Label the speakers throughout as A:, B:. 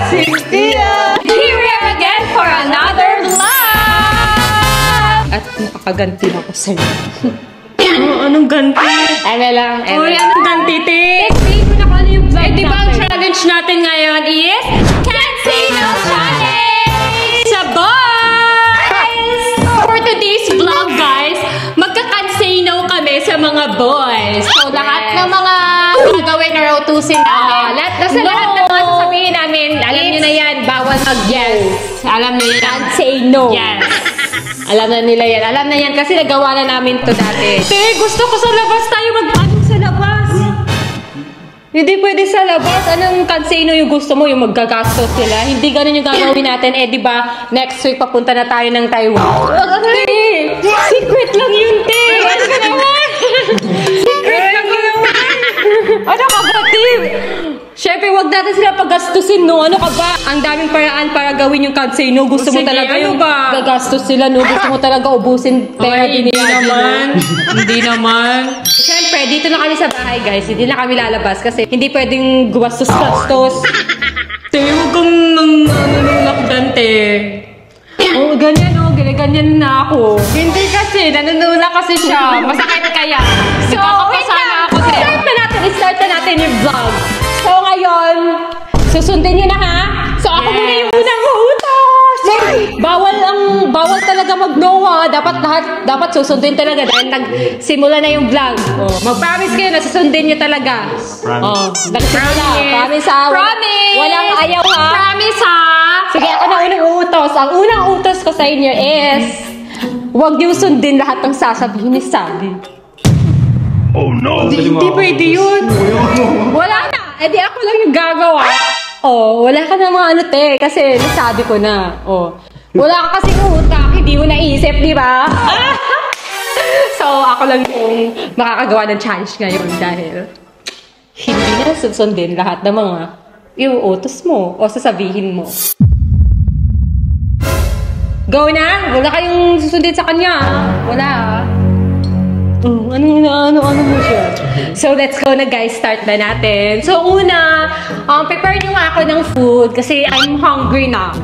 A: Cynthia!
B: Here we are again for another vlog!
A: At nakakaganti ako sa'yo. Anong ganti?
B: Eme lang, eme.
A: Uy, anong ganti, te?
B: Explain mo na kung ano yung vlog
A: Eh, di ba ang
B: natin?
A: challenge natin ngayon is
B: Cancino Challenge!
A: sa boys!
B: For today's vlog, guys, magka-cancino kami sa mga boys. So, lahat ng mga gagawin or utusin namin.
A: Lahat ng mga sasabihin namin, alam nyo na yan, bawal mag-yes. Alam nyo yan.
B: Can't say no.
A: Yes. Alam na nila yan. Alam na yan kasi nagawa na namin to dati. Te, gusto ko sa labas tayo magpaano sa labas. Hindi pwede sa labas. Anong cancino yung gusto mo? Yung maggagastos sila? Hindi ganun yung gagawin natin. Eh, di ba, next week papunta na tayo ng Taiwan. Te, secret lang yun, te. Ano ka naman? Secret lang yun. Ano ka ba, te? Siyempre, wag natin sila paggastusin, no? Ano ka ba? Ang daming paraan para gawin yung cancino. Gusto mo
B: Sige,
A: talaga
B: ano
A: yung
B: ba?
A: gagastos sila, no? Gusto mo talaga ubusin pera
B: Ay,
A: din
B: hindi
A: nila,
B: naman.
A: no? Hindi naman. Siyempre, dito na kami sa bahay, guys. Hindi na kami lalabas kasi hindi pwedeng gumastos-gastos. Te, huwag kang nanunulak te. Oh, ganyan, oh. Ganyan na ako. Hindi kasi. Nanunulak kasi siya. Masakit kaya.
B: So, wait
A: Nagkakapasana
B: lang.
A: ako, te. Start na natin yung vlog. So, ngayon, susundin nyo na, ha? So, ako muna yung unang utos! Bawal talaga mag-no, ha? Dapat susundin talaga dahil nagsimula na yung vlog. Oh, mag-promise kayo na susundin nyo talaga. Oh, nagsimula. Promise, ha?
B: Promise!
A: Walang ayaw, ha?
B: Promise, ha?
A: Sige, ako na unang utos. Ang unang utos ko sa inyo is, huwag niyo sundin lahat ng sasabihin ni Sabi.
C: Oh no!
A: Hindi pwede yun. Wala na. Eh di ako lang yung gagawa. Oh, wala ka na mga ano, te. Kasi nasabi ko na. Oh. Wala ka kasing utak. Hindi mo naisip, di ba? So, ako lang yung makakagawa ng challenge ngayon dahil hindi na susundin lahat ng mga iuutos mo o sasabihin mo. Go na! Wala kayong susundin sa kanya. Wala. Ano mo siya? So, let's go na, guys. Start na natin. So, una, prepare nyo nga ako ng food kasi I'm hungry na.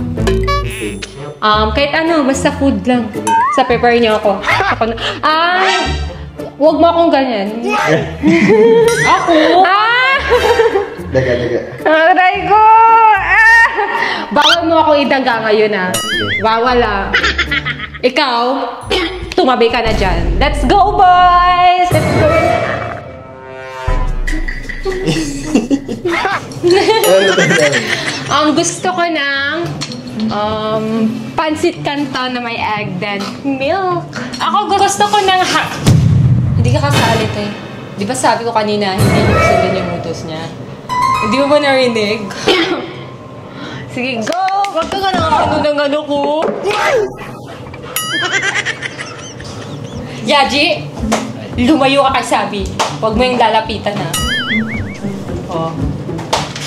A: Kahit ano, basta food lang. Sa prepare nyo ako. Huwag mo akong ganyan. Ako?
C: Daga.
A: Aray ko! Bawal mo ako idaga ngayon, Bawal, Ikaw, tumabi ka na dyan. Let's go, boys! Let's go! Gusto ko ng pansit canton na may egg then milk. Ako gusto ko ng Hindi ka kasali, te. Di ba sabi ko kanina, hindi niyo sundin yung utos niya? Hindi mo ba narinig? Sige, go! Wag ka ng ano ko. Yaji, lumayo ka kay Sabi. Huwag mo yung lalapitan, ha? Oh.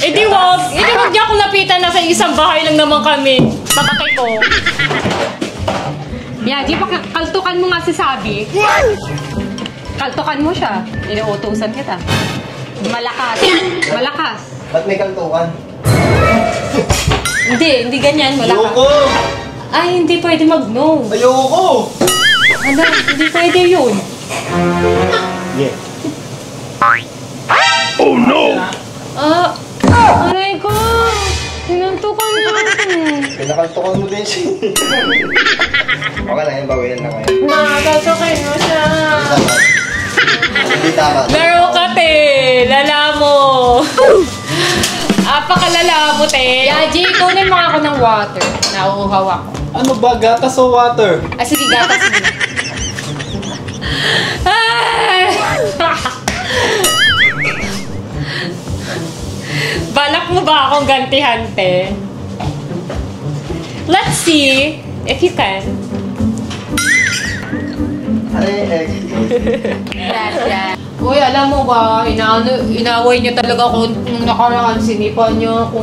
A: Eh di wag niya akong lapitan. Nasa isang bahay lang naman kami. Papatay ko. Yaji, kaltukan mo nga si Sabi. Kaltukan mo siya. Inuutusan kita. Malakas.
C: Ba't may kaltukan?
A: Hindi ganyan. Malakas.
C: Ayoko!
A: Ay, hindi pwede mag-no.
C: Ayoko!
A: Ano? Hindi pwede yun.
C: Yeah. Oh no!
A: Aray ko! Sinuntukan mo.
C: Pinakaltukan mo din siya. Okay lang yun, bawilan na ngayon.
A: Nakakasakay mo siya.
C: Hindi tama.
A: Laro ka, te. Lala mo. Apakalala mo, te. Yaji, kunin mo ako ng water. Nauuhaw ako.
C: Ano ba? Gatas o water?
A: Sige, gatas mo. Ay! Balak mo ba akong gantihan, te? Let's see if you can.
C: Ay,
A: Gracias. Uy, alam mo ba, inaway niya talaga ako nung nakaraan. Sinipan niya ako.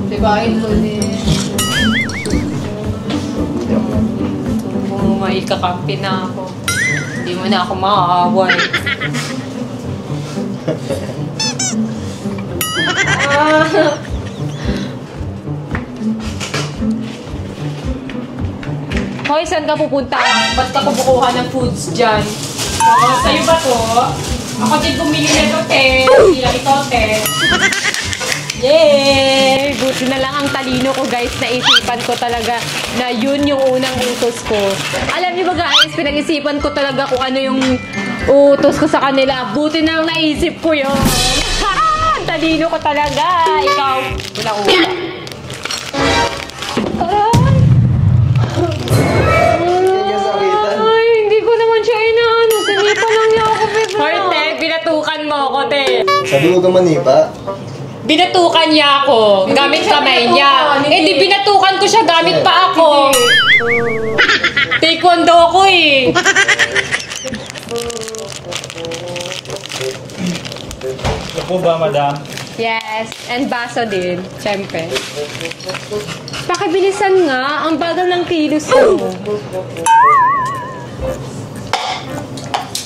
A: Diba, may kakampi na ako. Hindi mo na ako maaaway. Hoy, saan ka pupunta? Ba't ka kumukuha ng foods dyan? Oo, sa'yo ba to? Ako din bumili nito, te. Hindi lang ito, te. Yay! Buti na lang ang talino ko, guys. Naisipan ko talaga na yun yung unang utos ko. Alam niyo ba, guys, pinag-isipan ko talaga kung ano yung utos ko sa kanila. Buti na lang naisip ko yun. Ang talino ko talaga. Ikaw, wala ko. Ay, hindi ko naman siya inaano. Sinipa lang niya ako, Pedro. Horte, binatukan mo ako, te.
C: Sabi mo ka manipa?
B: Binatukan niya ako gamit kamay niya. Eh di binatukan ko siya gamit pa ako. Taekwondo ko eh.
D: Ito po ba, madam?
A: Yes, and baso din, syempre. Pakibilisan nga, ang bagal ng kilos ko.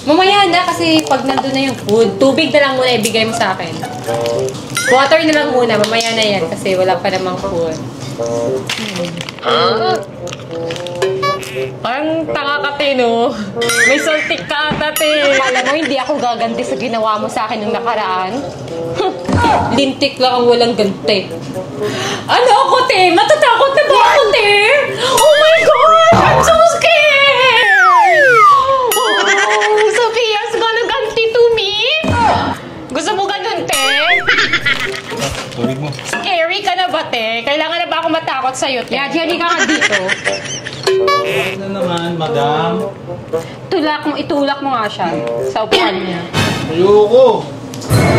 A: Mamaya na kasi pag nandun na yung food, tubig na lang muna ibigay mo sa akin. Water na lang muna, mamaya na yan kasi wala pa namang food. Parang tanga ka, te, no? May saltik ka ata, te. Alam mo, hindi ako gaganti sa ginawa mo sa akin nung nakaraan. Lintik lang ang walang ganti. Ano ako, te? Matatakot na ba ako, te? Oh my God! I'm so scared! Oh, Sophia's gonna ganti to me? Gusto mo ganun, te?
D: Tubig mo.
A: Scary ka na ba, te? Kailangan na ba ako matakot sa'yo, te? Yeah, Jenny ka dito.
D: Ano naman, madam?
A: Itulak mo nga siya sa upuan niya.
D: Ayoko!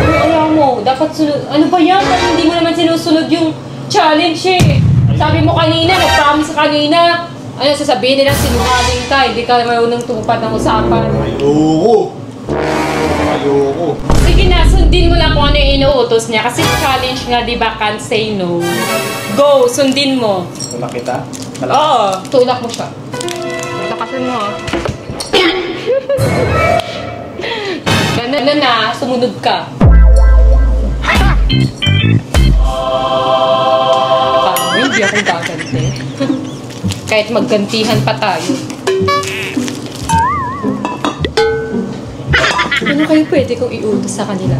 A: Ayaw mo, dapat sunod. Ano ba yan? Kasi hindi mo naman sinusunod yung challenge eh. Sabi mo kanina, nag-promise kanina. Ano, sasabihin nila sinungaling ka, hindi ka marunong tumupad ng usapan.
D: Ayoko! Ayoko!
A: Sige na, sundin mo lang kung ano yung inuutos niya. Kasi challenge nga, di ba, can't say no. Go, sundin mo.
D: Tulak kita?
A: Oo, tulak mo siya. Lakasan mo ah. Ganun na, sumunod ka. Hindi ako gaganti. Kahit maggantihan pa tayo. Ano kayo pwede kong iutos sa kanila?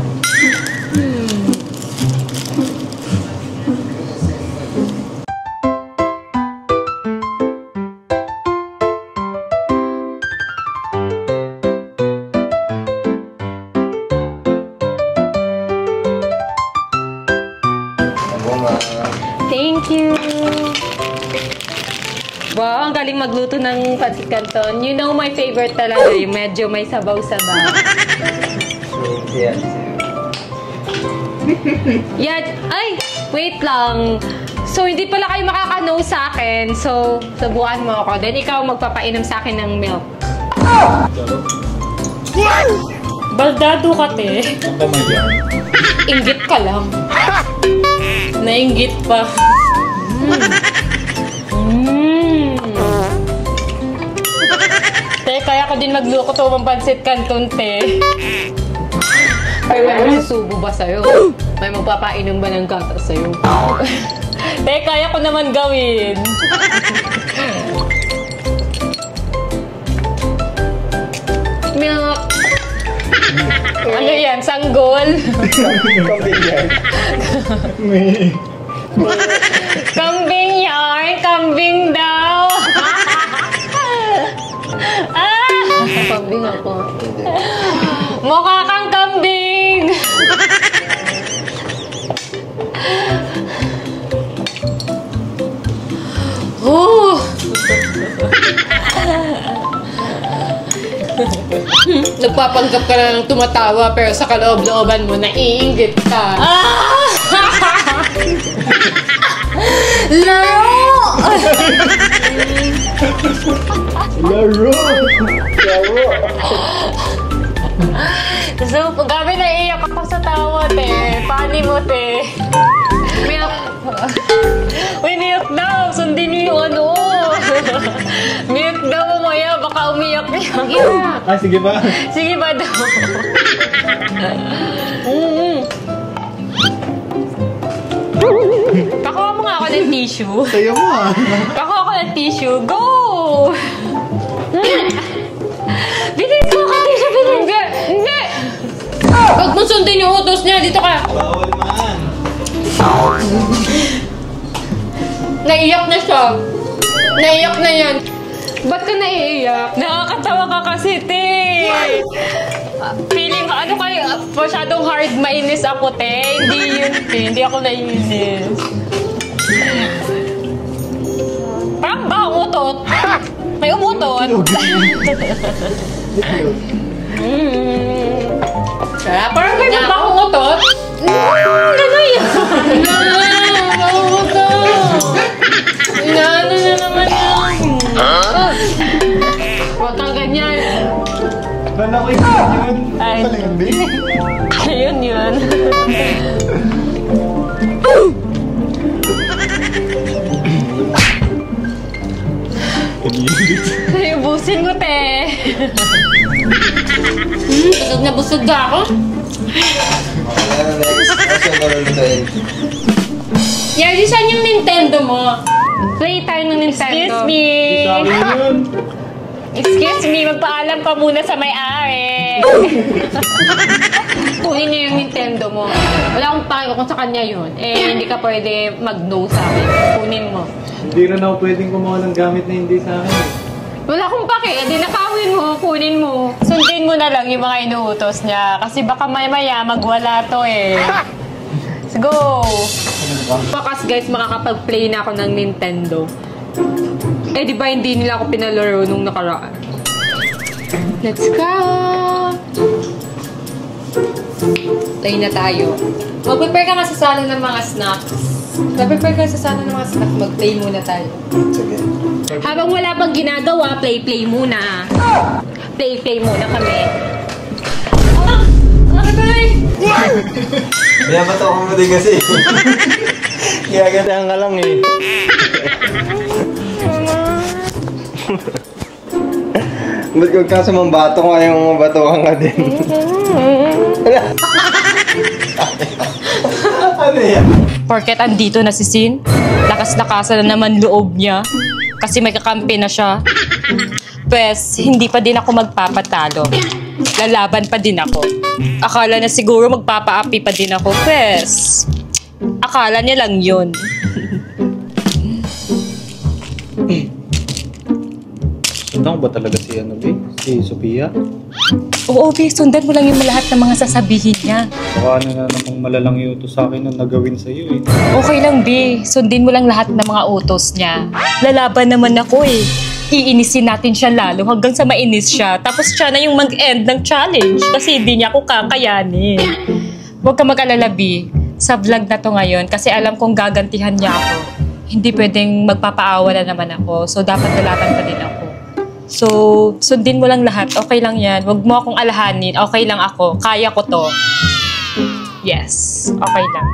A: Thank you! Wow, ang galing magluto ng pancit canton. You know my favorite talaga, yung medyo may sabaw-sabaw.
C: Yeah.
A: Yeah, ay! Wait lang. So, hindi pala kayo makaka-know sa akin. So, subukan mo ako. Then, ikaw magpapainom sa akin ng milk. Baldado ka, te.
D: Ang kamay yan.
A: Inggit ka lang. Nainggit pa. Te, kaya ko din magluto ng pancit canton, te. Ay, may magsusubo ba sa'yo? May magpapainom ba ng gatas sa'yo? Te, kaya ko naman gawin. Milk. Ano yan? Sanggol? Kambing yan! Kambing daw! Kambing ako. Mukha kang kambing! Nagpapanggap ka na ng tumatawa pero sa kaloob-looban mo naiinggit ka. Laro!
C: Laro! Laro!
A: So, gabi naiiyak ako sa tawa, te. Pani mo, te. Milk. Uy, milk daw. Sundin niyo yung ano. Milk daw mamaya. Baka umiyak niya.
D: Ah, sige ba?
A: Sige ba daw? Pakuha mo nga ako ng tissue.
D: Sayo mo ah.
A: Pakuha ako ng tissue. Go! Bilis mo, Katisha, bilis! Hindi! Huwag mo sundin yung utos niya. Dito ka.
D: Bawal man.
A: Naiyak na siya. Naiyak na yan. Ba't ka naiiyak? Nakakatawa ka kasi, te. Feeling ko, ano kayo, masyadong hard mainis ako, te. Hindi yun, te. Hindi ako naiinis. Parang ba utot? May umutot. Parang may ba akong utot? Ano yan? Inaano na naman yan. Huwag kang ganyan.
D: Bala ko yun.
A: Ay.
D: Palindi.
A: Ayun yun. Ay, ubusin ko, te. Busog na busog ka ako.
C: Ano next? Kasi ang kalulutuin.
A: Yerdy, saan yung Nintendo mo? Play tayo ng Nintendo. Excuse me.
D: Sa akin yun.
A: Excuse me, magpaalam ka muna sa may-ari. Kunin niyo yung Nintendo mo. Wala akong pakialam kung sa kanya yun. Eh, hindi ka pwede mag-no sa akin. Kunin mo.
D: Hindi rin ako pwedeng kumuha ng gamit na hindi sa akin.
A: Wala akong pake. Di nakawin mo. Kunin mo. Sundin mo na lang yung mga inuutos niya. Kasi baka maya magwala to eh. Let's go! Bakas guys, makakapag-play na ako ng Nintendo. Eh, di ba hindi nila ako pinalaro nung nakaraan? Let's go! Play na tayo. Mag-prepare ka nga sa sala ng mga snacks. Mag-prepare ka sa sala ng mga snacks. Mag-play muna tayo.
C: Sige.
A: Habang wala pang ginagawa, play muna. Play muna kami.
C: Binabato ko mo din kasi.
D: Gagandaan ka lang eh.
C: Ba't kung kaso mambato ko ayaw mabatukan ka din? Ano yan?
A: Porket andito na si Sin, lakas-lakasan na naman loob niya. Kasi may kakampi na siya. Pwes, hindi pa din ako magpapatalo. Lalaban pa din ako. Akala na siguro magpapaapi pa din ako. Pwes, akala niya lang yun.
D: Sundan ba talaga si Si Sophia?
A: Oo, be, sundan mo lang yung lahat ng mga sasabihin niya.
D: Baka ano na namang malalang utos sa akin na nagawin sa'yo eh.
A: Okay lang, be. Sundin mo lang lahat ng mga utos niya. Lalaban naman ako eh. Iinisin natin siya lalo hanggang sa mainis siya. Tapos siya na yung mag-end ng challenge kasi hindi niya ako kakayanin. Huwag ka mag-alala, B. Sa vlog na to ngayon kasi alam kong gagantihan niya ako. Hindi pwedeng magpapaawa na naman ako. So, dapat lalaban pa din ako. So, sundin mo lang lahat. Okay lang yan. Huwag mo akong alahanin. Okay lang ako. Kaya ko to. Yes. Okay lang.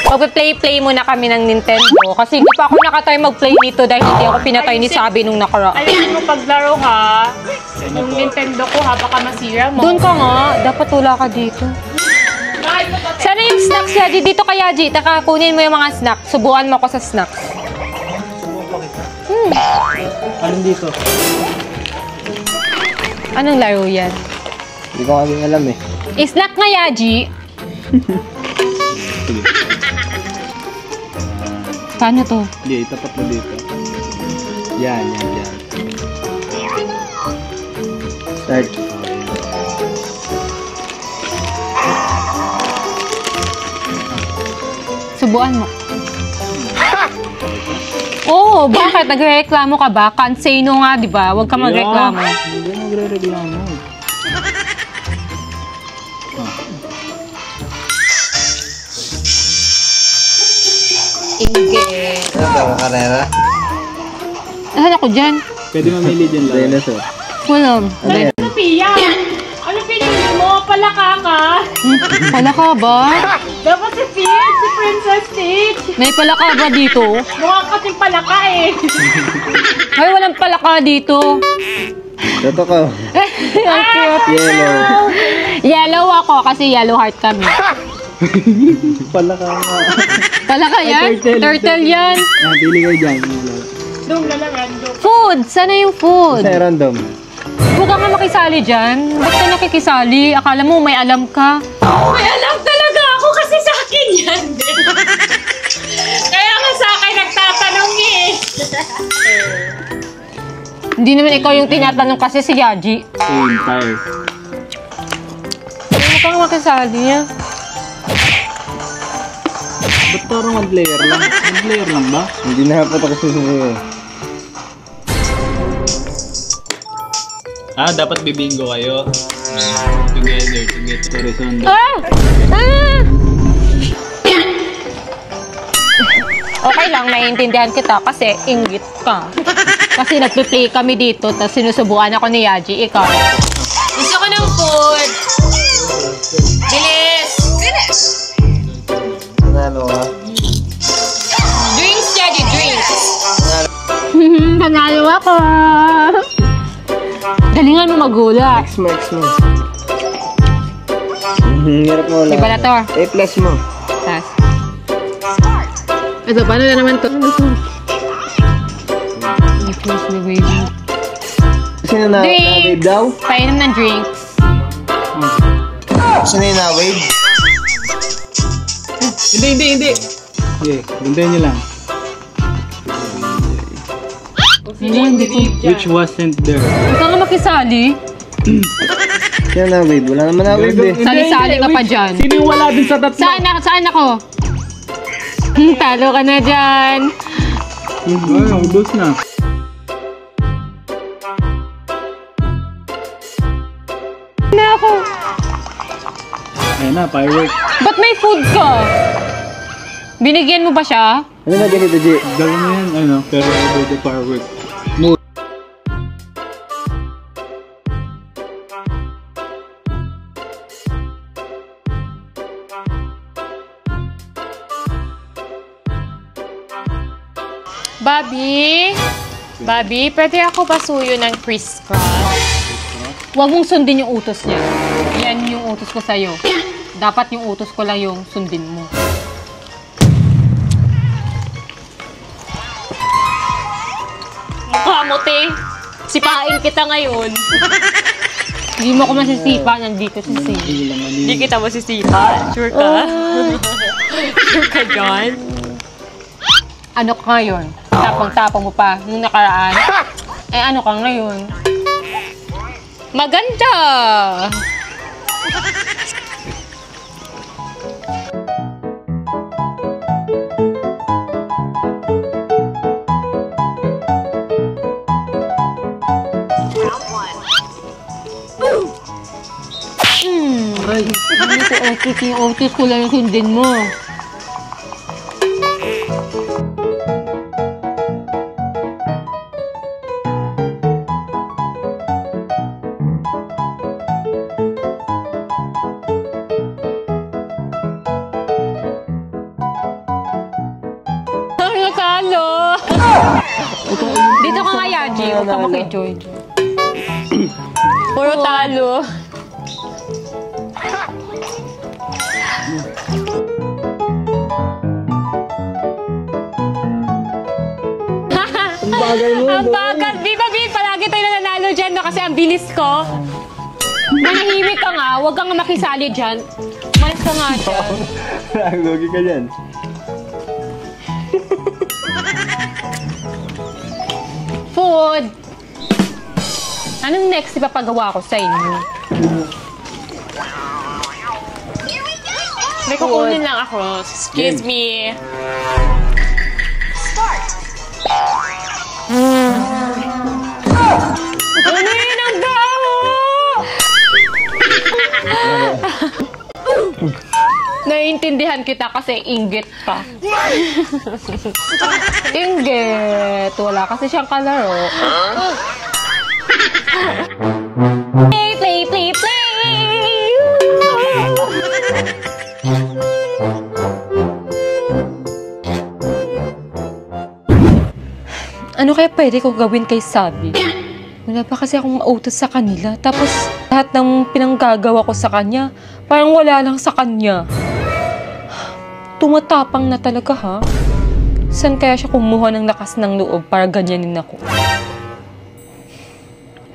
A: Magpe-play muna kami ng Nintendo kasi hindi pa ako nakatry mag-play nito dahil hindi ako pinatay ni Sabi nung nakaraan.
B: Alisin mo paglaro ha. Yung Nintendo ko ha, baka masira mo.
A: Doon ka nga. Dapat wala ka dito. Sana yung snacks, Yaji. Dito ka, Yaji. Taka, kunin mo yung mga snacks. Subukan mo ako sa snacks.
D: Anong dito?
A: Anong laro yan?
C: Hindi ko kasing alam eh.
A: Snack nga, Yaji.
D: Sige.
A: Paano to?
D: Hindi, itapat mo dito. Yan.
C: Start.
A: Subukan mo. Oh, bakit? Nagrereklamo ka ba? Cansino nga, di ba? Huwag ka magreklamo.
D: Hindi magre-reklamo.
A: Inge.
C: Ano ba ang karera?
A: Asan ako dyan?
D: Pwede mamili dyan lang.
C: Dinosaur.
A: Wala.
C: Ano yan?
B: Sophia! Ano pinili mo? Palaka ka?
A: Pala ka ba?
B: Dapat si Peach, si Princess Peach.
A: May pala ka ba dito?
B: Mukha kasing palaka eh.
A: Ay, walang pala ka dito.
C: Ito ko.
A: Ang cute.
C: Yellow.
A: Yellow ako kasi yellow heart kami.
D: Pala ka nga.
A: Pala ka yan?
D: Ay, turtle.
A: Turtle yan.
D: Pili kayo dyan.
B: Random na lang, random.
A: Food! Sana yung food.
D: Kasi random.
A: Huwag ka nga makisali dyan. Ba't ka nakikisali? Akala mo may alam ka.
B: May alam talaga ako kasi sa akin yan. Kaya nga sa akin nagtatanong eh.
A: Hindi naman ikaw yung tinatanong kasi si Yaji.
D: Same tayo.
A: Huwag ka nga makisali niya.
D: Ba't parang one player lang? One player lang ba?
C: Hindi na po ako susunod.
D: Dapat bibingo kayo. Together, horizontal.
A: Ah! Ah! Okay lang, naiintindihan kita kasi inggit ka. Kasi nagpe-play kami dito, tapos sinusubukan ako ni Yaji, ikaw.
B: Gusto ko ng food. Bilis.
C: Nanalo ka.
B: Drinks, Yaji, drinks.
A: Panalo ako! Galingan mo magula.
C: X mo. Hirap mo lang.
A: Di ba na to?
C: A plus mo.
A: Tas. Ito, paano na naman to? I-close the wave.
C: Sino na
A: Drinks!
C: wave daw?
A: Painom ng drinks.
C: Sino yung na-wave?
D: Hindi. Okay, gundahin niyo lang.
A: Hindi ko.
D: Which wasn't there?
A: Huwag ka nga makisali.
C: Sino na-wave? Wala naman na-wave eh.
A: Sali-sali ka pa dyan.
D: Sino yung wala dun sa tatlo?
A: Saan ako? Talo ka na dyan.
D: Ay, ubos na.
A: Na ako.
D: Ayan na, firework.
A: Ba't may food ka? Binigyan mo ba siya?
C: Ano na ganito, G?
D: Gawin mo yan, pero over the firework.
B: Bobby, pwede ako pasuyo ng crisscross?
A: Huwag mong sundin yung utos niya. Yan yung utos ko sa'yo. Dapat yung utos ko lang yung sundin mo.
B: Mukha mo, te. Sipain kita ngayon.
A: Hindi mo ako masisipa, nandito si Sin.
B: Hindi kita masisipa. Sure ka? Sure ka, John?
A: Ano ka ngayon? Tapang-tapang mo pa nung nakaraan. Ano ka ngayon?
B: Maganda!
A: Ano ko yung otis ko lang yung sundin mo.
B: Natalo!
A: Dito ka nga, Yaji. Huwag ka makijoy.
B: Puro talo.
A: Ang bagal. Bi, palagi tayo nananalo dyan, no? Kasi ang bilis ko. Manahimik ka nga. Huwag kang makisali dyan. Malis ka nga dyan.
C: Lugi ka dyan.
A: Food! Anong next ipapagawa ko sa inyo?
B: May kukunin lang ako. Excuse me.
A: Ano yun ang baho? Naiintindihan kita kasi inggit ka. Inggit. Wala kasi siyang kalaro. Play! Ano kaya pwede kong gawin kay Sabi? Wala pa kasi akong utos sa kanila. Tapos lahat ng pinanggagawa ko sa kanya, parang wala lang sa kanya. Tumatapang na talaga, ha? Saan kaya siya kumuha ng lakas ng loob para ganyanin ako?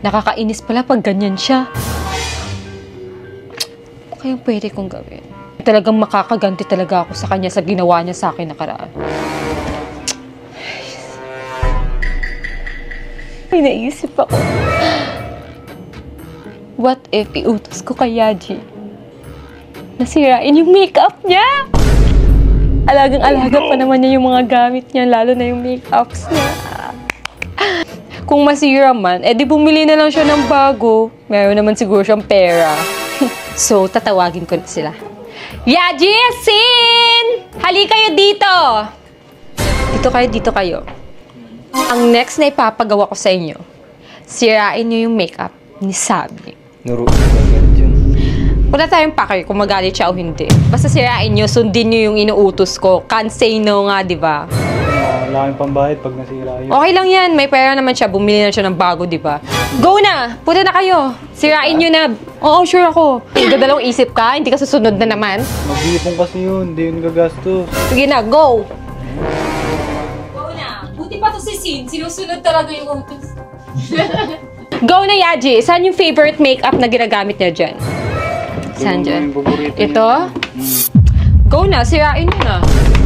A: Nakakainis pala pag ganyan siya. Ano kayang pwede kong gawin? Talagang makakaganti talaga ako sa kanya sa ginawa niya sa akin nakaraan. May naisip ako. What if iutos ko kay Yaji? Nasirain yung makeup niya! Alagang-alaga pa naman niya yung mga gamit niya, lalo na yung makeups niya. Kung masira man, edi bumili na lang siya ng bago. Meron naman siguro siyang pera. So, tatawagin ko na sila. Yaji! Sin! Hali kayo dito! Dito kayo. Ang next na ipapagawa ko sa inyo, sirain niyo yung makeup ni Sabi.
C: Nuro, magalit yun.
A: Wala tayong pake kung magalit siya o hindi. Basta sirain niyo, sundin niyo yung inuutos ko. Can't say no nga, di ba?
D: Wala kang pambahid pag nasira yun.
A: Okay lang yan. May pera naman siya. Bumili na siya ng bago, di ba? Go na! Punta na kayo. Sirain niyo na. Oo, sure ako. Dadalawang isip ka? Hindi ka susunod na naman?
D: Mag-iipon kasi yun. Hindi yun gagastos.
A: Sige na, go!
B: Go na. Buti pa to si Sin. Sinusunod talaga yung utos.
A: Go na, Yaji! Saan yung favorite makeup na ginagamit niya dyan? Saan dyan?
D: Yung paborito
A: Ito?
D: niya.
A: Go na, sirain niyo na.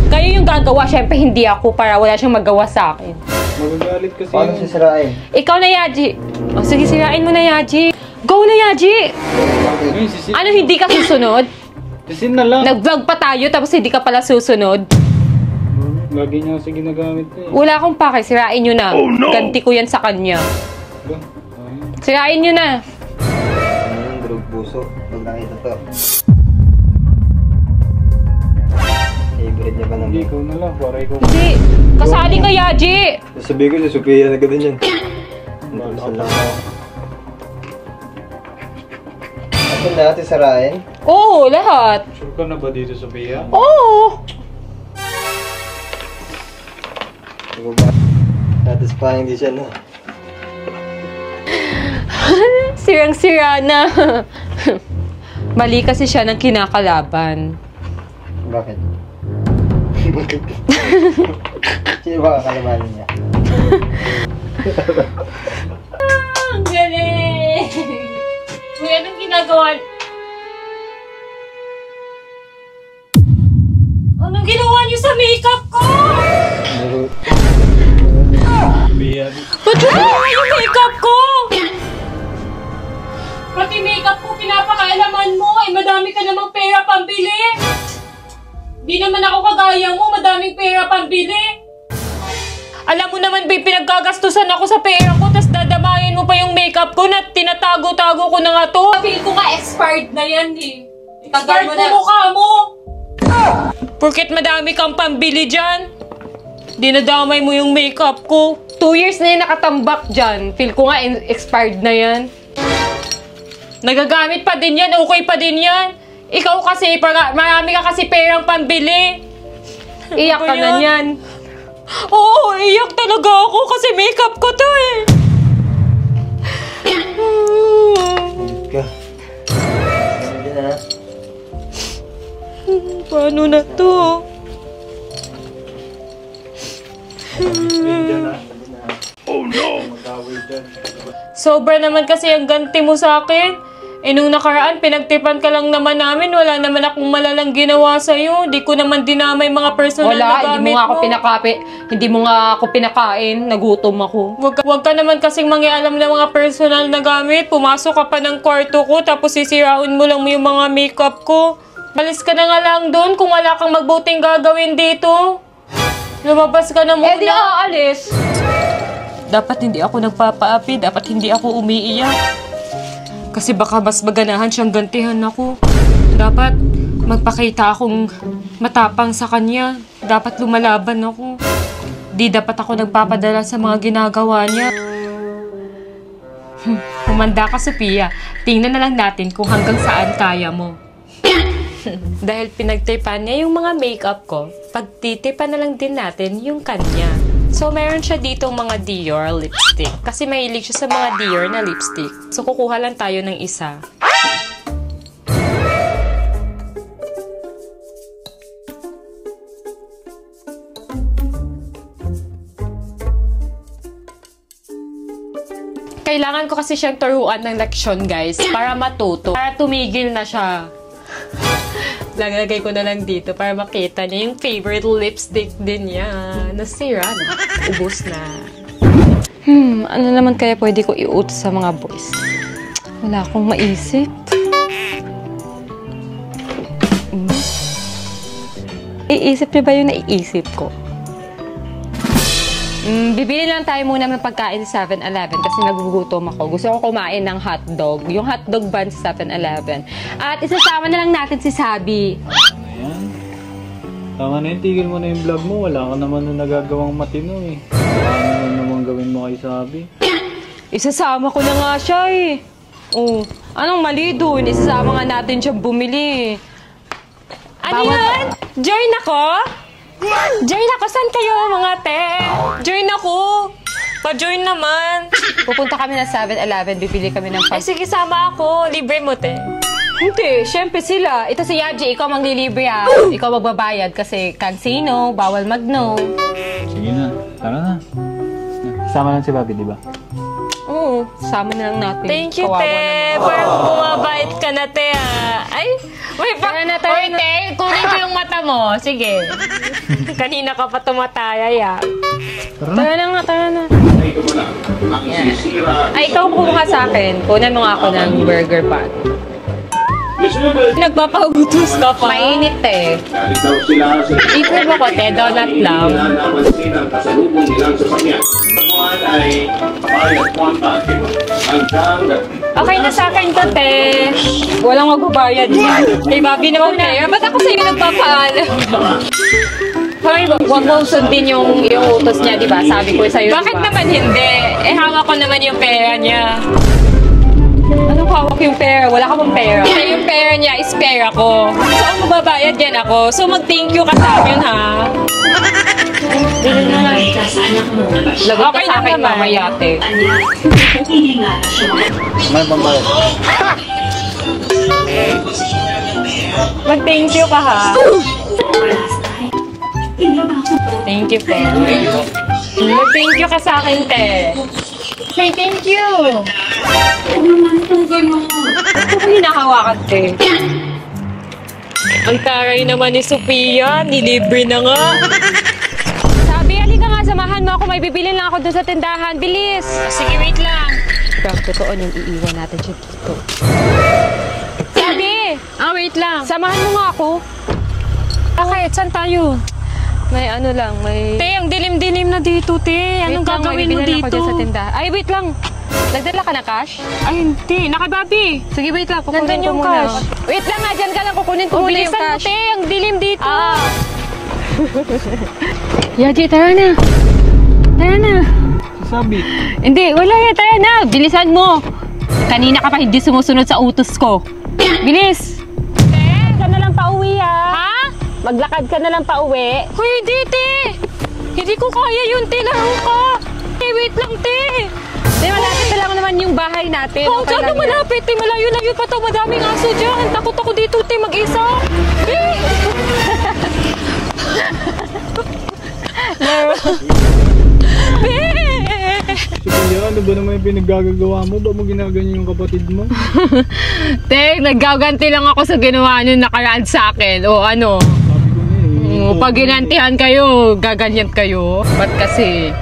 A: Kayo yung gagawa, syempre hindi ako para wala siyang magawa sa akin.
D: Magagalit kasi
C: Paano
D: yun.
C: sisirain?
A: Ikaw na, Yaji. O sige, sirain mo na, Yaji. Go na, Yaji!
D: Ayun, si Sin.
A: Ano, hindi ka susunod?
D: Si Sin na lang.
A: Nag-vlog pa tayo tapos hindi ka pala susunod?
D: Lagi niya kasi ginagamit na eh.
A: Wala akong pake, sirain nyo na. Ganti ko yan sa kanya.
D: Ba? Ayun.
A: Sirain nyo na.
C: Ano yung drug puso? Pag nakita to. Favorite niya ba naman?
D: Hindi, ikaw na lang. Para ikaw.
A: Hindi, kasali ka, Yaji!
C: Sasabihin ko si Sophia na agad yan. Sa lang ako. Ito natin sarain.
A: Oo, lahat.
D: Sure ka na ba dito, Sophia?
A: Oo!
C: Diba ba? Satisfying din siya, no?
A: Sirang-sira na. Mali kasi siya ng kinakalaban.
C: Bakit? Bakit? Sino ba kakalabanin niya?
B: Ang galing! Uy, anong ginagawa? Anong ginawa niyo sa makeup ko?
C: Nuro.
D: Sophia.
B: Ba't ginawa yung makeup ko? Pati makeup ko pinapakaalaman mo. Ay, madami ka namang pera pambili. Di naman ako kagaya mo. Madaming pera pambili.
A: Alam mo naman, babe, pinagkagastusan ako sa pera ko, tas dadamayan mo pa yung makeup ko na tinatago-tago ko na nga to.
B: Feel ko nga expired na yan eh.
A: Tagal
B: Expired
A: mo
B: mo
A: na.
B: mukha mo.
A: Porket madami kang pambili dyan, dinadamay mo yung makeup ko. 2 years na yan nakatambak dyan. Feel ko nga expired na yan. Nagagamit pa din yan, okay pa din yan. Ikaw kasi, marami ka kasi perang pambili. Iyak ka na yan. Oo, iyak talaga ako kasi makeup ko to eh.
C: Ingat ka. Ano din ha?
A: Paano na to? Sobra naman kasi ang ganti mo sa akin. Eh nung nakaraan, pinagtipan ka lang naman namin. Wala naman akong malalang ginawa sa'yo. Di ko naman dinamay mga personal na gamit mo. Wala, hindi mo nga ako pinakain. Nagutom ako. Wag ka naman kasing mangialam ng mga personal na gamit. Pumasok ka pa ng kwarto ko, tapos sisiraun mo lang yung mga makeup ko. Malis ka na nga lang doon kung wala kang magbuting gagawin dito. Lumabas ka na muna. Eh di aalis. Dapat hindi ako nagpapaapi. Dapat hindi ako umiiyak. Kasi baka mas maganahan siyang gantihan ako. Dapat magpakita akong matapang sa kanya. Dapat lumalaban ako. Di dapat ako nagpapadala sa mga ginagawa niya. Humanda ka, Sophia. Tingnan na lang natin kung hanggang saan kaya mo. Dahil pinagtipan niya yung mga makeup ko, pagtitipan na lang din natin yung kanya. So, meron siya ditong mga Dior lipstick. Kasi mahilig siya sa mga Dior na lipstick. So, kukuha lang tayo ng isa. Kailangan ko kasi siyang turuan ng leksyon, guys, para matuto. Para tumigil na siya. Lagay ko na lang dito para makita niya yung favorite lipstick din niya. Nasira na. Ubus na. Ano naman kaya pwede ko iutos sa mga boys? Wala akong maisip. Iisip niyo ba yung naiisip ko? Bibili lang tayo muna ng pagkain sa 7-Eleven kasi nagugutom ako. Gusto ko kumain ng hotdog. Yung hotdog bun sa 7-Eleven. At isasama na lang natin si Sabi.
D: Ayan. Tama na yun, tigil mo na yung vlog mo. Wala ka naman na nagagawang matino eh. Ano naman gawin mo kay Sabi?
A: Isasama ko na nga siya eh. Oh, anong mali dun? Isasama nga natin siyang bumili. Ano yan? Join ako? Join ako? Saan kayo mga te? Join ako. Pa-join naman. Pupunta kami ng 7-Eleven, bibili kami ng Ay, sige, sama ako. Libre mo, te. Hindi, syempre sila. Ito si Yaji, ikaw manglilibre ha. Ikaw magbabayad kasi casino, bawal mag-no.
D: Sige na, tara na. Sama lang si Bobby, di ba?
A: Oo, sama na lang natin.
B: Thank you,
A: Kawawa
B: te.
A: naman.
B: Parang bumabait ka na, te, Ay, wait,
A: Tara na,
B: Oy, te, kunin mo yung mata mo. Sige. Kanina ka pa tumatayay,
A: Tara na nga, tara na. Ay, ikaw kumuha sa akin. Kunan mo nga ako ng burger pan.
B: Nagpapagutos ka pa.
A: Mainit eh.
B: Libre mo ko, te. Donut lang. Okay na sa akin to, te.
A: Walang magbabayad yan. Kay Bobby naman kaya. Ba't ako sa'yo nagpapaalam? Hoy, huwag mo sundin yung utos niya, di ba? Sabi ko sa'yo,
B: Bakit
A: diba?
B: naman hindi? Eh, hawak ko naman yung pera niya.
A: Anong hawak yung pera? Wala ka bang pera?
B: Kasi yung pera niya is pera ko. So, ang mababayad yan ako. So, mag-thank you ka sa akin, ha?
A: Lagot ka
B: Okay
A: sa
B: lang
A: akin
B: naman.
A: mamaya, te.
D: May pambayad.
B: Mag-thank you ka, ha? Thank you, te. Mag-thank you ka sa akin, te. Say thank you.
A: Ito ko hinahawakan, te.
B: Ang taray naman ni Sophia. Nilibre na nga.
A: Sabi, halika nga, samahan mo ako. May bibili lang ako dun sa tindahan. Bilis!
B: Sige, wait lang.
A: Ikaw, totoo yung iiwan natin siya dito. Sabi!
B: Wait lang.
A: Samahan mo nga ako.
B: Bakit? Saan tayo?
A: May ano lang, may...
B: Te, ang dilim-dilim na dito, te. Anong gagawin mo dito?
A: Ako dyan sa tindahan. Ay, wait lang. Nagdala ka na cash?
B: Ay, hindi. Nakababi.
A: Sige, wait lang. Kukunin
B: Nandun
A: ko
B: yung
A: muna.
B: cash.
A: Wait lang nga, dyan ka lang. Kukunin ko muna yung
B: Bilisan mo,
A: cash.
B: te. Ang dilim dito.
A: Yaji, tara na. Tara na.
D: Sabi.
A: Hindi, wala yan. Tara na. Bilisan mo. Kanina ka pa hindi sumusunod sa utos ko. Bilis.
B: Te?
A: Ka na lang pauwi, ha?
B: Ha?
A: Maglakad ka na lang pauwi.
B: Hoy, hindi, te. Hindi ko kaya yun, te. Laro ka. Wait lang, te.
A: Di, malapit na lang naman yung bahay natin.
B: Oh,
A: Okay
B: saan
A: lang
B: na
A: yan.
B: malapit, te? Malayo-layo pa to. Madaming aso dyan. Takot ako dito, te. Mag-isa.
D: Sophia, ano ba naman yung pinaggagawa mo? Ba mo ginaganyan yung kapatid mo?
A: Te, naggaganti lang ako sa ginawa nyo nakaraan sa akin. O ano?
D: Sabi ko na eh.
A: Pag ginantihan kayo, gaganyan kayo. Ba't kasi?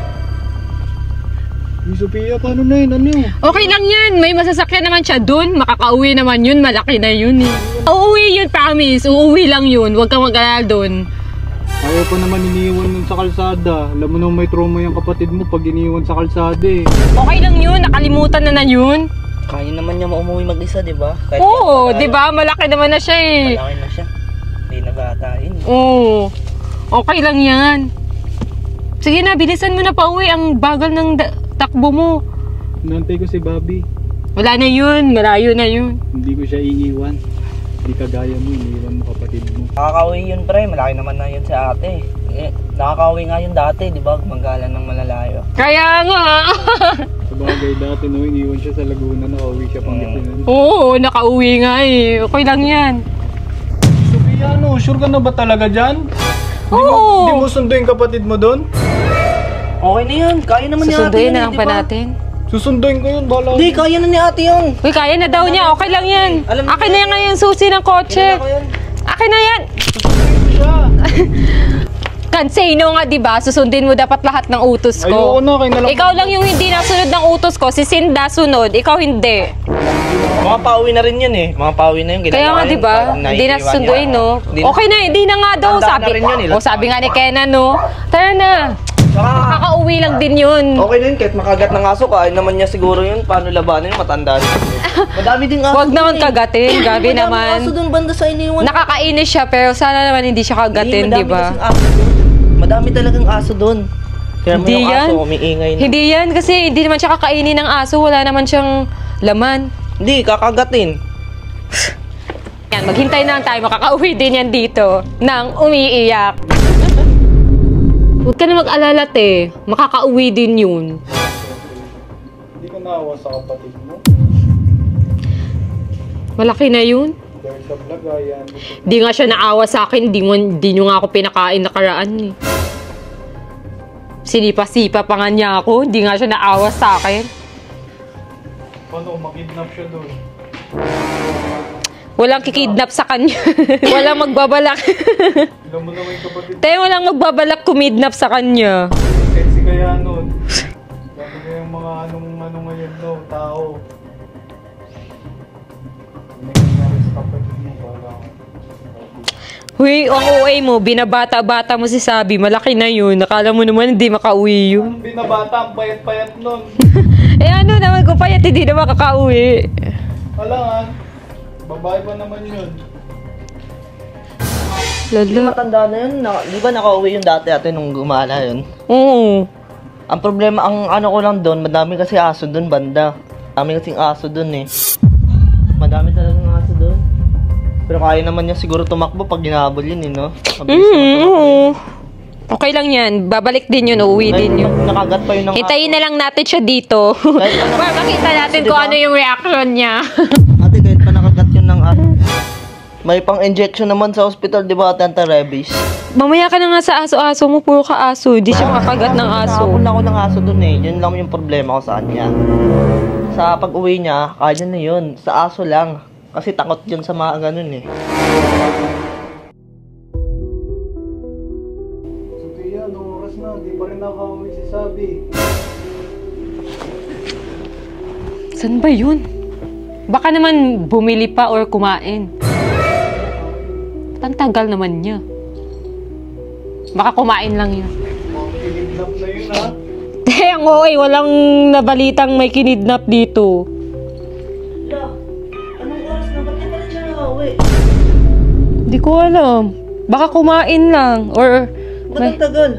D: Sophia, paano na yun? Ano yun?
A: Okay lang yan. May masasakyan naman siya dun. Makakauwi naman yun. Malaki na yun eh. Uuwi yun, promise. Uuwi lang yun. Huwag kang mag-alala dun.
D: Ayaw pa naman iniwan nun sa kalsada. Alam mo naman may trauma yung kapatid mo pag iniwan sa kalsada eh.
A: Okay lang yun. Nakalimutan na yun.
C: Kaya naman niya umuwi mag-isa, di ba? Kahit
A: Oo, di ba? Malaki naman na siya eh.
C: malaki na siya. Hindi na batain.
A: Oo. Okay lang yan. Sige na, bilisan mo na pauwi. Ang bagal ng takbo mo.
D: Nantay ko si Bobby.
A: Wala na yun. Malayo na yun.
D: Hindi ko siya iiwan. Hindi kagaya mo, iniwan mo kapatid mo.
C: Nakakauwi yun, pre. Malaki naman na yun sa ate. Nakakauwi nga yun dati, di ba? Manggalan ng malalayo.
A: Kaya nga.
D: Sabagay dati no, iniwan siya sa Laguna, nakauwi siya Pangasinan.
A: Oo, nakauwi nga eh. Okay lang yan.
D: Sophia, ano, sure ka na ba talaga dyan?
A: Oo.
D: Di mo sundo yung kapatid mo doon?
C: Okay na yan. Kaya naman ni ate
A: Susunduin
C: yun,
A: na lang
C: di
A: pa
C: ba?
A: natin.
D: Susunduin ko yun, bala.
C: Hindi, kaya na ni ate yun.
A: Uy, kaya na daw niya. Okay lang yan.
C: Alam niya
A: Akin na yan ngayon susi ng kotse.
C: Kaya na ko yun.
A: Akin na yan. Cansino nga, di ba? Susundin mo dapat lahat ng utos ko.
D: Ayoko na, kayo na lang.
A: Ikaw lang yung hindi nasunod ng utos ko. Si Sinda sunod. Ikaw hindi.
C: Mga pauwi na rin yun eh. Mga pauwi na yun.
A: Kaya nga, di ba? Hindi na susunduin, no? Okay na, hindi na nga daw.
C: Tanda
A: Sabi,
C: na rin yun, eh.
A: sabi nga ni Kenan, no? Tara na. Makakauwi lang din yun.
C: Okay din, kahit makagat ng aso, kaya naman niya siguro yun. Paano labanin, matanda rin. Madami din aso.
A: Huwag naman kagatin. Gabi naman.
C: Madami aso dun, banda sa iniwan.
A: Nakakainis siya, pero sana naman hindi siya kagatin, di ba?
C: Madami talagang aso doon. Kaya mo
A: Hindi
C: yung
A: yan.
C: aso, umiingay na.
A: Hindi yan, kasi hindi naman siya kakainin ng aso. Wala naman siyang laman.
C: Hindi, kakagatin.
A: Yan, maghintay na lang tayo. Makakauwi din yan dito nang umiiyak. Huwag ka na mag-alala, te. Makakauwi din yun.
D: Hindi ka naawa sa kapatid mo.
A: Malaki na yun.
D: Dahil sa vlog, ayan.
A: Di nga siya naawa sa akin. Di nyo nga ako pinakain nakaraan eh. Sinipa-sipa pa nga niya ako. Di nga siya naawa sa akin.
D: Paano kung makidnap siya doon?
A: Walang kikidnap sa kanya. Walang magbabalak.
D: Ilan mo naman yung kapatid?
A: Te, walang magbabalak kumidnap sa kanya.
D: Sexy kaya nun. Dati ko yung mga ano ngayon no, tao. May nangyari sa kapatid mo, wala.
A: Huy, ang OA mo, binabata-bata mo si Sabi. Malaki na yun. Nakala mo naman hindi makauwi yun.
D: Anong binabata? Ang payat-payat nun.
A: Eh ano naman ko payat, hindi na makakauwi.
D: Alangan. Babae pa naman yun.
C: Hindi
A: Lala.
C: matanda na yun. Di ba nakauwi yung dati ate nung gumala yun?
A: Oo.
C: Ang problema, ang ano ko lang doon, madami kasi aso doon banda. Madami kasing aso doon eh. Madami talagang aso doon. Pero kaya naman niya siguro tumakbo pag ginabol yun eh, no? Mabilis naman tumakbo.
A: Oo. Okay lang yan. Babalik din yun, uuwi
C: Kahit
A: din yun.
C: nakagat pa yun ng
A: Hintayin na lang natin siya dito.
C: Kahit pa
A: Para makita natin
C: Diba?
A: kung ano yung reaction niya.
C: Ate, kahit pa nakagat yun ng aso. May pang-injection naman sa hospital, di ba, ate, anti-rabies?
A: Mamaya ka na nga sa aso-aso mo, puro ka aso. Hindi siya makakagat ng aso.
C: Nakapun ako ng aso dun eh. Yun lang yung problema ko sa kanya. Sa pag-uwi niya, kaya na yun. Sa aso lang. Kasi takot yun sa mga ganun eh.
D: So Tia, anong oras na? Di pa rin nakauwi si Sabi.
A: Saan ba yun? Baka naman bumili pa or kumain. Ang tagal naman niya. Baka kumain lang yun.
D: Mga kinidnap na yun ha.
A: Ang OA, walang nabalitang may kinidnap dito.
C: Anong oras na? Ba't ka pa rin siya nakauwi?
A: Hindi ko alam. Baka kumain lang. Or
C: Ba't ang tagal?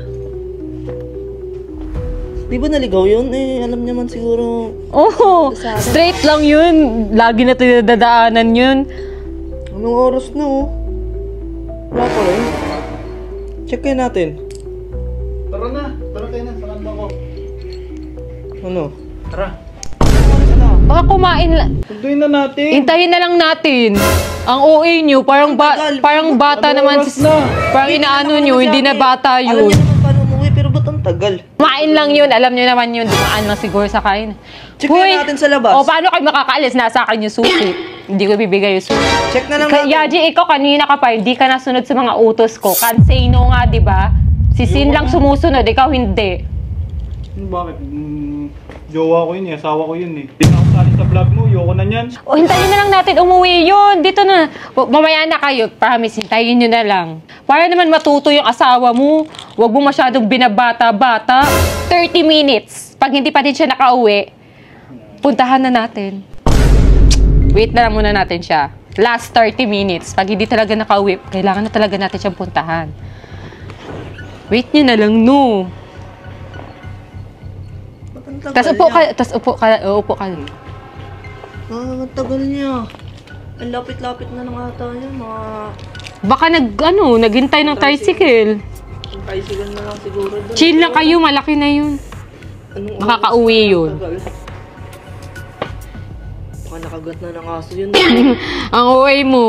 C: Di ba naligaw yun? Eh, alam niya man siguro.
A: oh, straight lang yun. Lagi na tinadadaanan yun.
C: Anong oras na oh? Wala pa rin. Check kayo natin.
D: Tara na. Tara kayo na. Saan ba ko?
C: Ano?
D: Tara.
A: Baka kumain lang.
D: Sunduin na natin.
A: Hintayin na lang natin. Ang OA nyo, parang bata
D: Ano
A: naman.
D: oras na?
A: Parang inaano nyo, hindi na bata
C: Alam
A: yun.
C: niya naman paano umuwi, pero ba't ang tagal?
A: Kumain lang yun. Alam nyo naman yun. Dumaan lang siguro sa kain.
C: Check kayo natin sa labas.
A: O, paano kayo makakaalis? Nasa akin yung susi. Hindi ko bibigay yung susi.
C: Check na lang natin.
A: Yaji, ikaw kanina ka pa, hindi ka nasunod sa mga utos ko. Cansino nga, di ba? Si Sin lang sumusunod, ikaw hindi.
D: Bakit? Jowa ko yun eh. Asawa ko yun eh. Di na ako sali sa vlog mo. Yoko na yan.
A: O, hintayin na lang natin umuwi yun. Dito na. Mamaya na kayo. Promise, hintayin nyo na lang. Para naman matuto yung asawa mo. Huwag mo masyadong binabata-bata. 30 minutes. Pag hindi pa din siya nakauwi, puntahan na natin. Wait na lang muna natin siya. Last 30 minutes. Pag hindi talaga nakauwi, kailangan na talaga natin siyang puntahan. Wait nyo na lang, no. Tas upo ka, upo ka.
C: Ang tagal niya. Ang lapit-lapit na lang ata yun. Mga...
A: Baka naghintay ng tricycle.
C: Ang tricycle na lang siguro doon.
A: Chill lang kayo, malaki na yun.
C: Anong
A: Makakauwi
C: oras?
A: yun.
C: Ang tagal. Baka nakagat na ng aso yun.
A: Ang OA mo.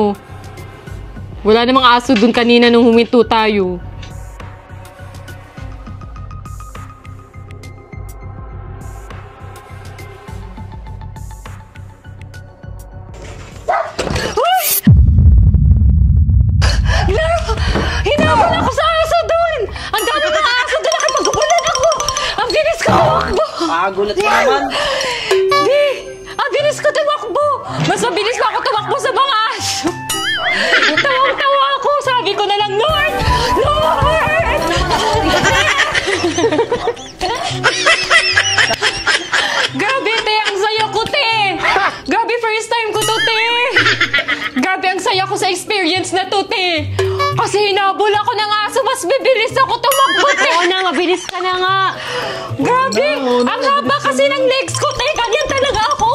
A: Wala namang aso dun kanina nung huminto tayo.
C: Gulat ka naman.
A: Di! Ang bilis ko tumakbo! Mas mabilis pa ako tumakbo sa mga aso! Tawang-tawa ako! Sabi ko na lang, Lord! Lord! Grabe, te! Ang saya ko, te! Grabe, first time ko to, te! Grabe, ang saya ko sa experience na to, te! Kasi hinabol ako ng aso, mas bibilis ako tumakbo, te! Oo na, mabilis ka na nga! Grabe! Ang haba kasi ng legs ko, te! Ganyan talaga ako!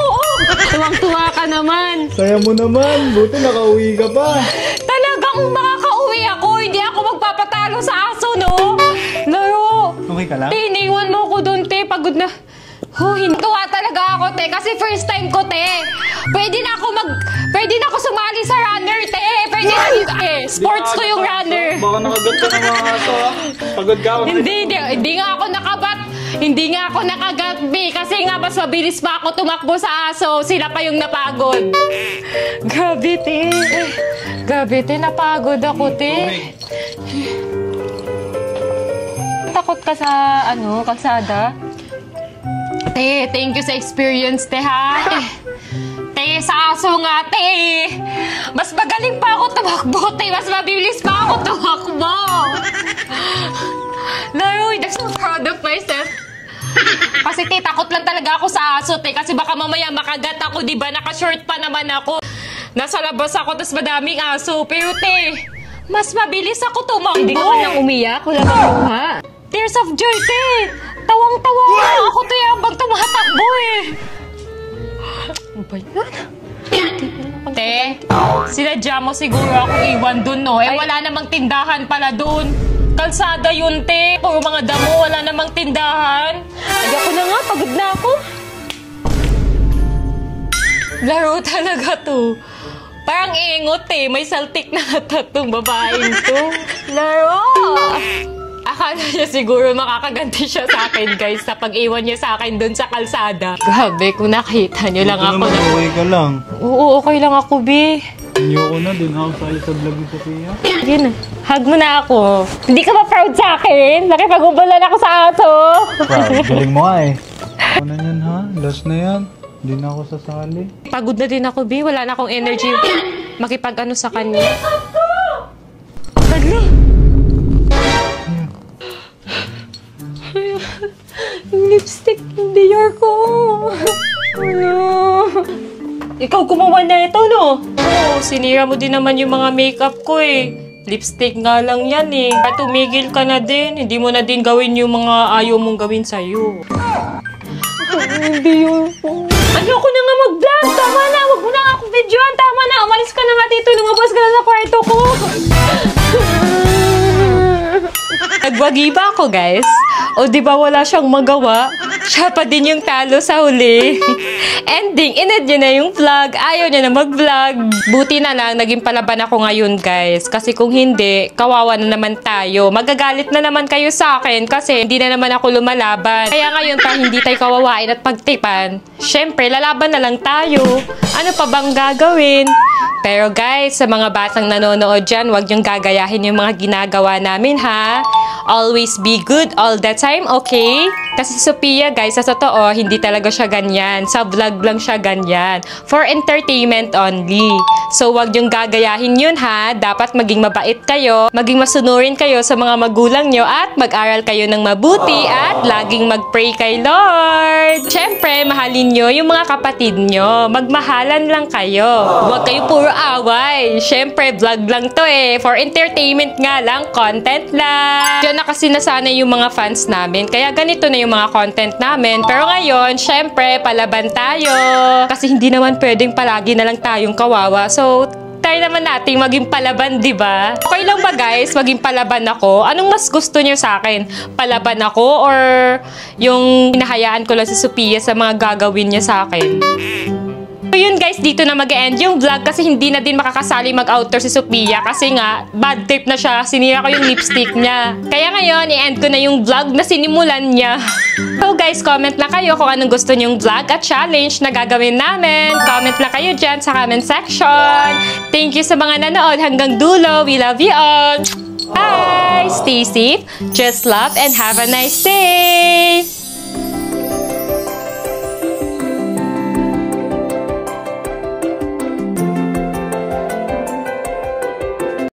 A: Tuwang-tuwa ka naman!
D: Saya mo naman. Buti nakauwi ka pa.
A: Talagang makakauwi ako! Hindi ako magpapatalo sa aso, no? Laro!
D: Okay ka lang?
A: Te, iniwan mo ko doon, te. Pagod na. Hintuwa talaga ako, te. Kasi first time ko, te. Pwede na ako sumali sa runner, te. Pwede na sports ko yung runner.
D: Baka nakagat ka ng mga aso, ha? Pagod ka.
A: Hindi nga ako nakabat. Hindi nga ako nakagat, be. Kasi nga mas mabilis pa ako tumakbo sa aso. Sila pa yung napagod. Grabe, te. Grabe, te. Napagod ako, te. Takot ka sa, kalsada? Te, thank you sa experience, te, ha? Te, sa aso nga, te. Mas magaling pa ako tumakbo, te. Mas mabilis pa ako tumakbo. Laroy, I'm so proud of myself. Kasi, te, takot lang talaga ako sa aso, te. Kasi baka mamaya makagat ako, di ba? Naka-short pa naman ako. Nasa labas ako, tas madaming aso. Pero, te, mas mabilis ako tumakbo. Hindi ka man lang umiyak. Wala ka luha. Tears of joy, te. Tawang-tawa ako, te, habang tumatakbo, eh. Ano ba yan? Te, sinadya mo siguro ako iwan dun, no? Eh, wala namang tindahan pala dun. Kalsada yun, te. Puro mga damo, wala namang tindahan. Ay, ako na nga, pagod na ako. Laro talaga to. Parang ingot, eh. May saltik na tatong babaeng to. Laro! Akala niya siguro makakaganti siya sa akin, guys, sa pag-iwan niya sa akin dun sa kalsada. Grabe, kung nakita niyo lang ako.
D: Okay ka lang.
A: Oo, okay lang ako, be.
D: Ayoko na, dun ako sa'yo sa vlog ni Sophia.
A: Sige na, hug mo na ako. Hindi ka ba proud sa akin? Nakipag-ubalan ako sa aso.
D: Proud, galing mo nga eh. Ano yan, ha? Last na yan. Hindi na ako sasali.
A: Pagod na din ako, be. Wala na akong energy makipag-ano sa kanya. Hala! Yung lipstick, yung dior ko. Ikaw gumawa na ito, no? Oo, sinira mo din naman yung mga makeup ko, eh. Lipstick nga lang yan, eh. At tumigil ka na din. Hindi mo na din gawin yung mga ayaw mong gawin sa'yo. Hindi yun po. Ayoko na nga mag-vlog. Tama na. Huwag mo na nga akong videoan. Tama na. Umalis ka na nga dito. Lumabas ka na sa kwarto ko. Nagwagi ba ako, guys? O di ba wala siyang magawa? Siya pa din yung talo sa huli. Ending, ined niya na yung vlog. Ayaw niya na mag-vlog. Buti na lang, naging palaban ako ngayon, guys. Kasi kung hindi, kawawa na naman tayo. Magagalit na naman kayo sa akin kasi hindi na naman ako lumalaban. Kaya ngayon, pa hindi tayo kawawain at pagtipan, syempre, lalaban na lang tayo. Ano pa bang gagawin? Pero guys, sa mga batang nanonood dyan, huwag niyong gagayahin yung mga ginagawa namin, ha? Always be good all the time, okay? Kasi Sophia, guys, sa totoo, hindi talaga siya ganyan. Sa vlog lang siya ganyan. For entertainment only. So, huwag niyong gagayahin yun, ha? Dapat maging mabait kayo, maging masunurin kayo sa mga magulang nyo, at mag-aral kayo ng mabuti, at laging mag-pray kay Lord. Siyempre, mahalin nyo yung mga kapatid nyo. Magmahalan lang kayo. Huwag kayo puro away. Siyempre, vlog lang to eh. For entertainment nga lang, content lang. Diyan na kasi nasanay yung mga fans namin. Kaya ganito na yung mga content namin. Pero ngayon, siyempre, palaban tayo. Kasi hindi naman pwedeng palagi na lang tayong kawawa. So, try naman natin maging palaban, di ba? Okay lang ba, guys, maging palaban ako? Anong mas gusto niyo sa akin? Palaban ako or yung hinahayaan ko lang si Sophia sa mga gagawin niya sa akin? So yun guys, dito na mag-end yung vlog kasi hindi na din makakasali mag-outdoor si Sophia kasi nga, bad trip na siya. Sinira ko yung lipstick niya. Kaya ngayon, i-end ko na yung vlog na sinimulan niya. So guys, comment lang kayo kung anong gusto niyong vlog at challenge na gagawin namin. Comment lang kayo dyan sa comment section. Thank you sa mga nanood hanggang dulo. We love you all. Bye! Stay safe, just love, and have a nice day!